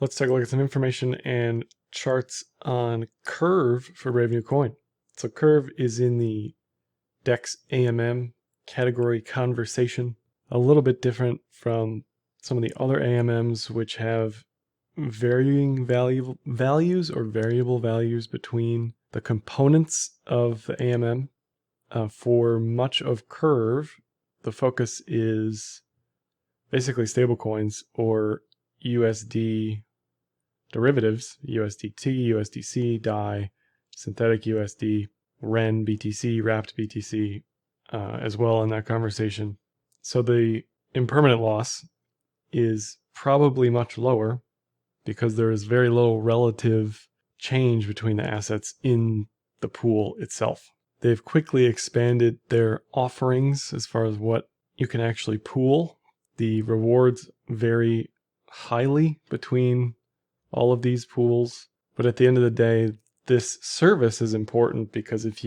Let's take a look at some information and charts on Curve for Brave New Coin. So Curve is in the DEX AMM category conversation, a little bit different from some of the other AMMs, which have varying values or variable values between the components of the AMM. For much of Curve, the focus is basically stablecoins or USD derivatives, USDT, USDC, DAI, synthetic USD, REN, BTC, wrapped BTC, as well in that conversation. So the impermanent loss is probably much lower because there is very little relative change between the assets in the pool itself. They've quickly expanded their offerings as far as what you can actually pool. The rewards vary highly between all of these pools, but at the end of the day, this service is important because it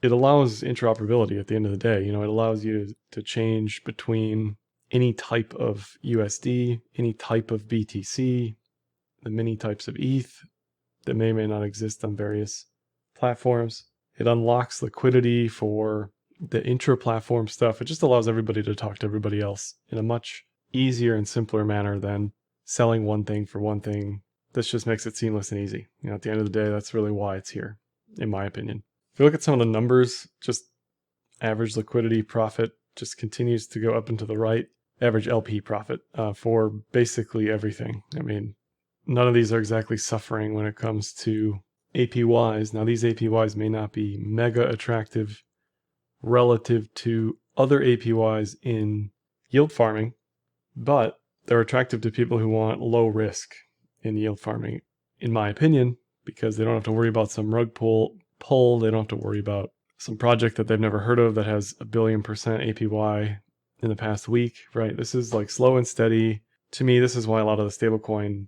allows interoperability at the end of the day. It allows you to change between any type of USD, any type of BTC, the many types of ETH that may or may not exist on various platforms. It unlocks liquidity for the intra-platform stuff. It just allows everybody to talk to everybody else in a much easier and simpler manner than selling one thing for one thing. This just makes it seamless and easy. At the end of the day, that's really why it's here, in my opinion. If you look at some of the numbers, just average liquidity profit just continues to go up and to the right. Average LP profit for basically everything. None of these are exactly suffering when it comes to APYs. Now, these APYs may not be mega attractive relative to other APYs in yield farming, but they're attractive to people who want low risk in yield farming, in my opinion, because they don't have to worry about some rug pull. They don't have to worry about some project that they've never heard of that has 1 billion% APY in the past week, right? This is like slow and steady. To me, this is why a lot of the stablecoin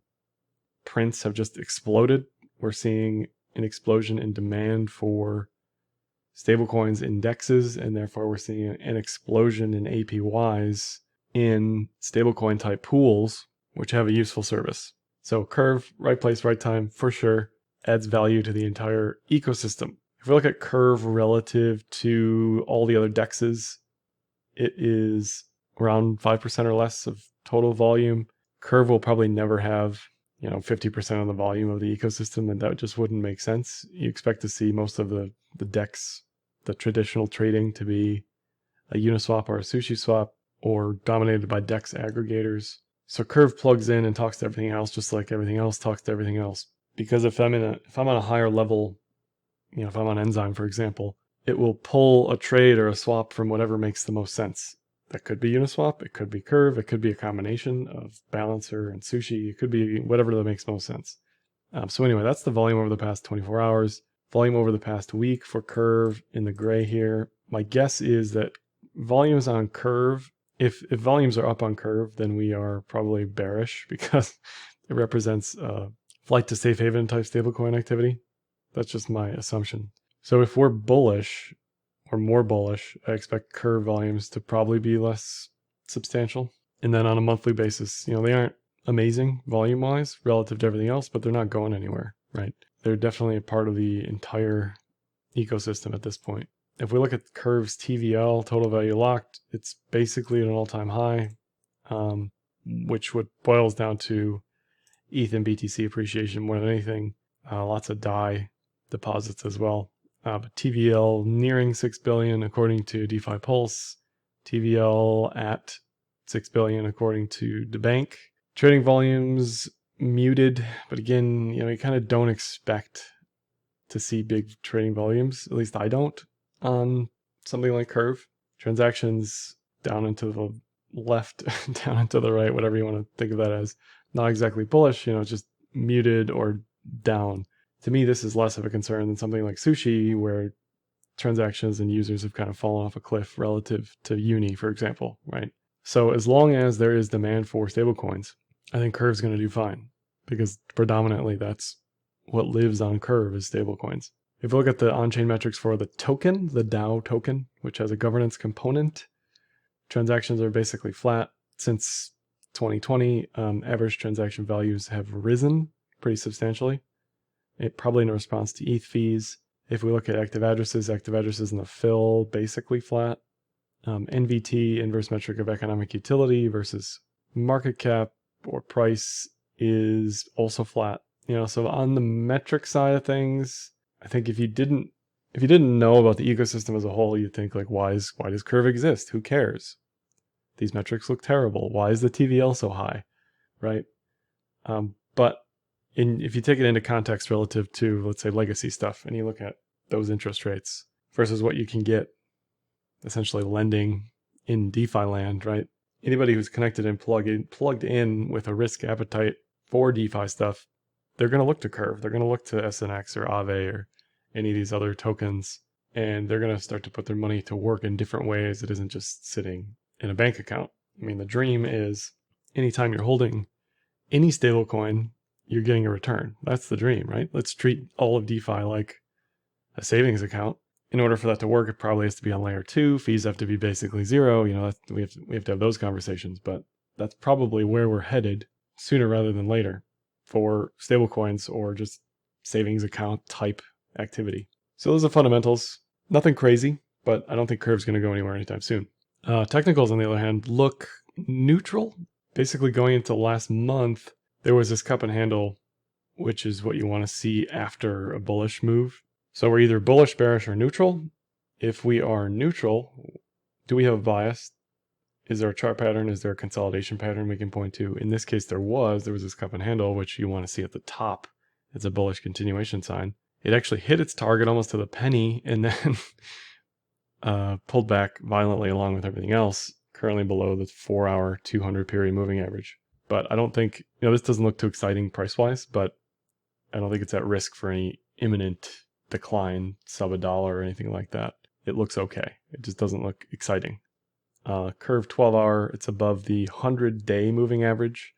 prints have just exploded. We're seeing an explosion in demand for stablecoins indexes, and therefore we're seeing an explosion in APYs in stablecoin type pools, which have a useful service. So Curve, right place, right time, for sure, adds value to the entire ecosystem. If we look at Curve relative to all the other DEXs, it is around 5% or less of total volume. Curve will probably never have 50% of the volume of the ecosystem, and that just wouldn't make sense. You expect to see most of the DEX, the traditional trading, to be a Uniswap or a SushiSwap, or dominated by DEX aggregators. So Curve plugs in and talks to everything else, just like everything else talks to everything else. Because if I'm on a higher level, if I'm on Enzyme, for example, it will pull a trade or a swap from whatever makes the most sense. That could be Uniswap, it could be Curve, it could be a combination of Balancer and Sushi, it could be whatever that makes most sense. So anyway, that's the volume over the past 24 hours. Volume over the past week for Curve in the gray here. My guess is that volumes on Curve, if volumes are up on Curve, then we are probably bearish because it represents flight to safe haven type stablecoin activity. That's just my assumption. So if we're bullish or more bullish, I expect Curve volumes to probably be less substantial. And then on a monthly basis, they aren't amazing volume-wise relative to everything else, but they're not going anywhere, right? They're definitely a part of the entire ecosystem at this point. If we look at Curve's TVL, total value locked, it's basically at an all-time high, which boils down to ETH and BTC appreciation more than anything. Lots of DAI deposits as well. But TVL nearing 6 billion according to DeFi Pulse. TVL at 6 billion according to the bank. Trading volumes muted, but again, you kind of don't expect to see big trading volumes. At least I don't on something like Curve. Transactions down into the left, down into the right, whatever you want to think of that as. Not exactly bullish, just muted or down. To me, this is less of a concern than something like Sushi, where transactions and users have kind of fallen off a cliff relative to Uni, for example, right? So as long as there is demand for stablecoins, I think Curve's going to do fine, because predominantly that's what lives on Curve is stablecoins. If you look at the on-chain metrics for the token, the DAO token, which has a governance component, transactions are basically flat since 2020, average transaction values have risen pretty substantially. It probably in response to ETH fees. If we look at active addresses in the fill basically flat. NVT, inverse metric of economic utility versus market cap or price, is also flat. So on the metric side of things, I think if you didn't know about the ecosystem as a whole, you'd think like, why does Curve exist? Who cares? These metrics look terrible. Why is the TVL so high, right? But if you take it into context relative to, let's say, legacy stuff, and you look at those interest rates versus what you can get essentially lending in DeFi land, right? Anybody who's connected and plugged in with a risk appetite for DeFi stuff, they're going to look to Curve. They're going to look to SNX or Aave or any of these other tokens, and they're going to start to put their money to work in different ways. It isn't just sitting in a bank account. I mean, the dream is anytime you're holding any stablecoin, you're getting a return. That's the dream, right? Let's treat all of DeFi like a savings account. In order for that to work, it probably has to be on layer 2. Fees have to be basically zero. We have to have those conversations, but that's probably where we're headed sooner rather than later for stablecoins or just savings account type activity. So those are fundamentals. Nothing crazy, but I don't think Curve's going to go anywhere anytime soon. Technicals, on the other hand, look neutral. Basically, going into last month, there was this cup and handle, which is what you want to see after a bullish move. So we're either bullish, bearish, or neutral. If we are neutral, do we have a bias? Is there a chart pattern? Is there a consolidation pattern we can point to? In this case, there was this cup and handle, which you want to see at the top. It's a bullish continuation sign. It actually hit its target almost to the penny and then pulled back violently along with everything else, currently below the 4-hour 200 period moving average. But I don't think, this doesn't look too exciting price-wise, but I don't think it's at risk for any imminent decline sub $1 or anything like that. It looks okay. It just doesn't look exciting. Curve 12-hour, it's above the 100-day moving average,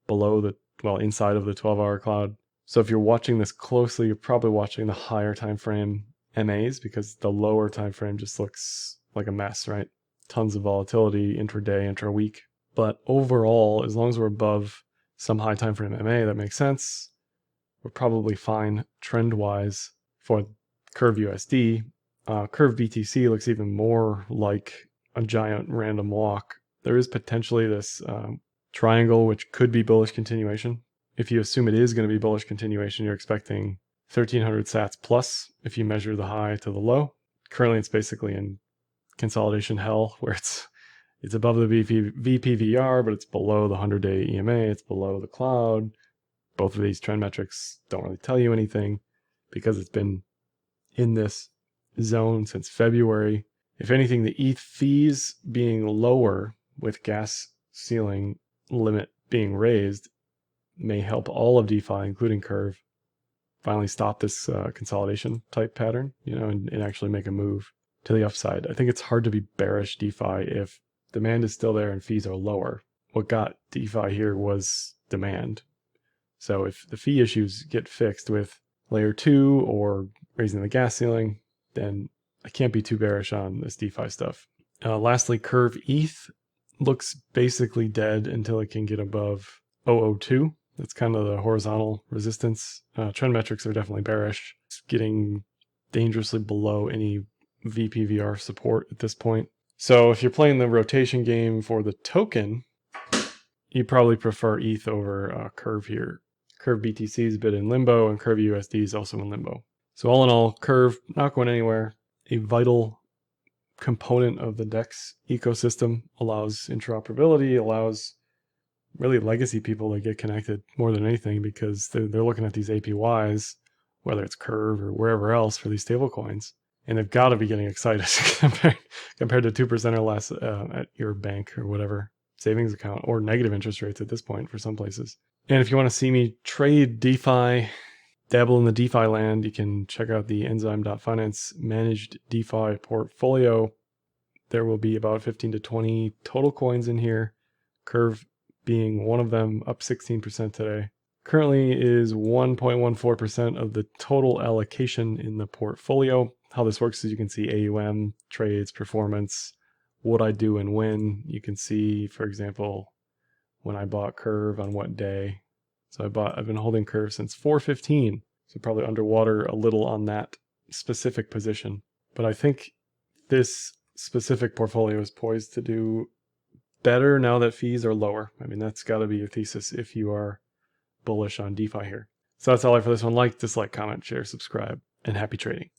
inside of the 12-hour cloud. So if you're watching this closely, you're probably watching the higher time frame MAs, because the lower time frame just looks like a mess, right? Tons of volatility intraday, intra-week. But overall, as long as we're above some high time frame MA, that makes sense. We're probably fine trend-wise for Curve USD. Curve BTC looks even more like a giant random walk. There is potentially this triangle, which could be bullish continuation. If you assume it is going to be bullish continuation, you're expecting 1300 sats plus if you measure the high to the low. Currently, it's basically in consolidation hell, where it's above the VPVR, but it's below the 100-day EMA. It's below the cloud. Both of these trend metrics don't really tell you anything because it's been in this zone since February. If anything, the ETH fees being lower with gas ceiling limit being raised may help all of DeFi, including Curve, finally stop this consolidation type pattern, and actually make a move to the upside. I think it's hard to be bearish DeFi if demand is still there and fees are lower. What got DeFi here was demand. So if the fee issues get fixed with layer 2 or raising the gas ceiling, then I can't be too bearish on this DeFi stuff. Lastly, Curve ETH looks basically dead until it can get above 002. That's kind of the horizontal resistance. Trend metrics are definitely bearish. It's getting dangerously below any VPVR support at this point. So if you're playing the rotation game for the token, you probably prefer ETH over Curve here. Curve BTC is a bit in limbo, and Curve USD is also in limbo. So all in all, Curve not going anywhere. A vital component of the DEX ecosystem, allows interoperability, allows really legacy people to get connected more than anything, because they're looking at these APYs, whether it's Curve or wherever else, for these stable coins, and they've got to be getting excited compared to 2% or less at your bank or whatever savings account, or negative interest rates at this point for some places. And if you want to see me trade DeFi, dabble in the DeFi land, you can check out the Enzyme.finance managed DeFi portfolio. There will be about 15 to 20 total coins in here, Curve being one of them, up 16% today. Currently is 1.14% of the total allocation in the portfolio. How this works is you can see AUM, trades, performance, what I do and when. You can see, for example, when I bought Curve on what day. So I've been holding Curve since 4/15. So probably underwater a little on that specific position. But I think this specific portfolio is poised to do better now that fees are lower. I mean, that's got to be your thesis if you are bullish on DeFi here. So that's all I have for this one. Like, dislike, comment, share, subscribe, and happy trading.